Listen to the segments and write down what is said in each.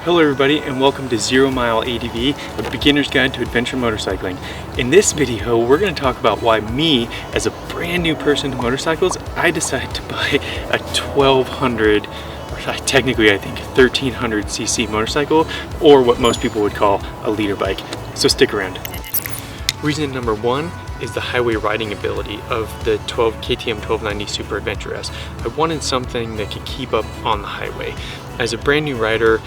Hello everybody and welcome to 0 Mile ADV, a beginner's guide to adventure motorcycling. In this video, we're going to talk about why me, as a brand new person to motorcycles, I decided to buy a 1200, or technically I think 1300cc motorcycle, or what most people would call a leader bike. So stick around. Reason number one is the highway riding ability of the KTM 1290 Super Adventure S. I wanted something that could keep up on the highway. As a brand new rider,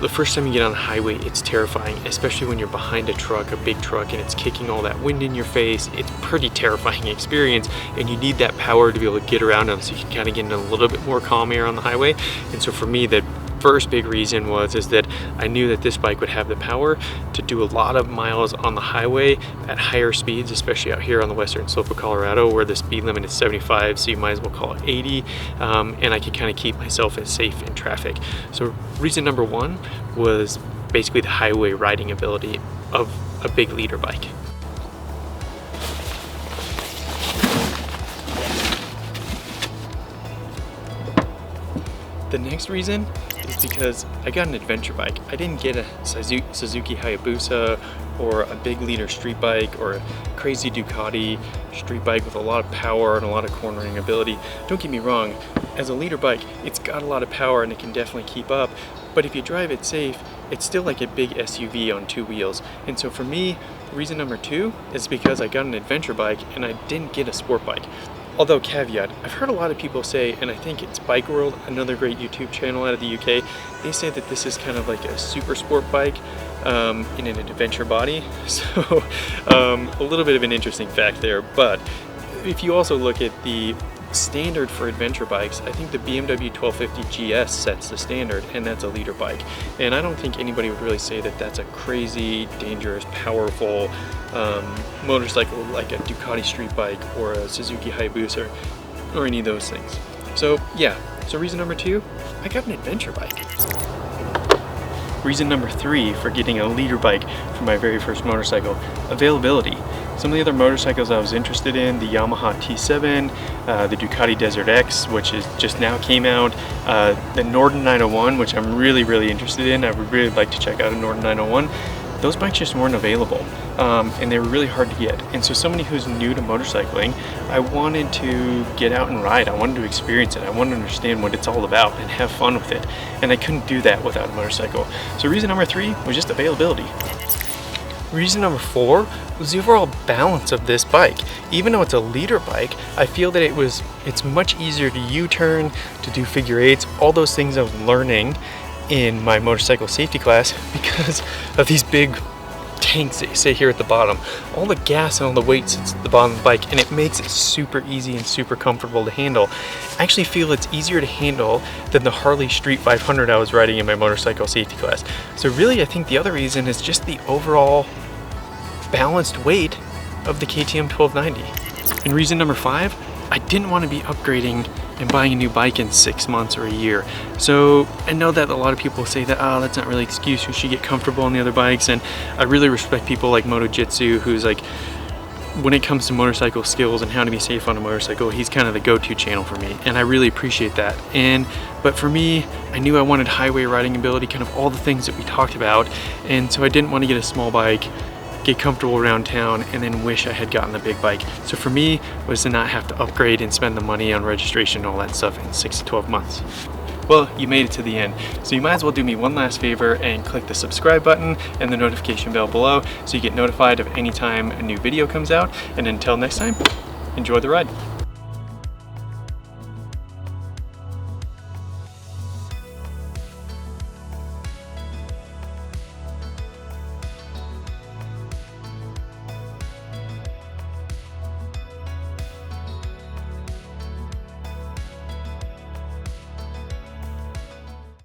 the first time you get on the highway, it's terrifying, especially when you're behind a truck, a big truck, and it's kicking all that wind in your face. It's a pretty terrifying experience, and you need that power to be able to get around them so you can kind of get in a little bit more calm air on the highway. And so for me, the first big reason is that I knew that this bike would have the power to do a lot of miles on the highway at higher speeds, especially out here on the western slope of Colorado where the speed limit is 75, so you might as well call it 80, and I could kind of keep myself as safe in traffic. So reason number one was basically the highway riding ability of a big leader bike. The next reason is because I got an adventure bike. I didn't get a Suzuki Hayabusa or a big leader street bike or a crazy Ducati street bike with a lot of power and a lot of cornering ability. Don't get me wrong, as a leader bike, it's got a lot of power and it can definitely keep up, but if you drive it safe, it's still like a big SUV on two wheels. And so for me, reason number two is because I got an adventure bike and I didn't get a sport bike. Although caveat, I've heard a lot of people say, and I think it's Bike World, another great YouTube channel out of the UK, they say that this is kind of like a super sport bike in an adventure body. So a little bit of an interesting fact there. But if you also look at the standard for adventure bikes, I think the BMW 1250 GS sets the standard, and that's a leader bike. And I don't think anybody would really say that that's a crazy, dangerous, powerful motorcycle like a Ducati street bike or a Suzuki Hayabusa or any of those things. So yeah, so reason number two, I got an adventure bike. Reason number three for getting a leader bike for my very first motorcycle, availability. Some of the other motorcycles I was interested in, the Yamaha T7, the Ducati Desert X, which is just now came out, the Norden 901, which I'm really interested in. I would really like to check out a Norden 901. Those bikes just weren't available, and they were really hard to get. And so somebody who's new to motorcycling, I wanted to get out and ride. I wanted to experience it. I wanted to understand what it's all about and have fun with it. And I couldn't do that without a motorcycle. So reason number three was just availability. Reason number four was the overall balance of this bike. Even though it's a leader bike, I feel that it's much easier to U-turn, to do figure eights, all those things I was learning in my motorcycle safety class because of these big tanks that you see here at the bottom. All the gas and all the weight sits at the bottom of the bike, and it makes it super easy and super comfortable to handle. I actually feel it's easier to handle than the Harley Street 500 I was riding in my motorcycle safety class. So really, I think the other reason is just the overall balanced weight of the KTM 1290. And reason number five, I didn't want to be upgrading and buying a new bike in 6 months or a year. So I know that a lot of people say that, oh, that's not really an excuse, we should get comfortable on the other bikes, and I really respect people like MotoJitsu, who's like, when it comes to motorcycle skills and how to be safe on a motorcycle, he's kind of the go-to channel for me, and I really appreciate that. But for me, I knew I wanted highway riding ability, kind of all the things that we talked about, and so I didn't want to get a small bike, get comfortable around town, and then wish I had gotten the big bike. So for me, was to not have to upgrade and spend the money on registration and all that stuff in 6 to 12 months. Well, you made it to the end, so you might as well do me one last favor and click the subscribe button and the notification bell below so you get notified of any time a new video comes out. And until next time, enjoy the ride.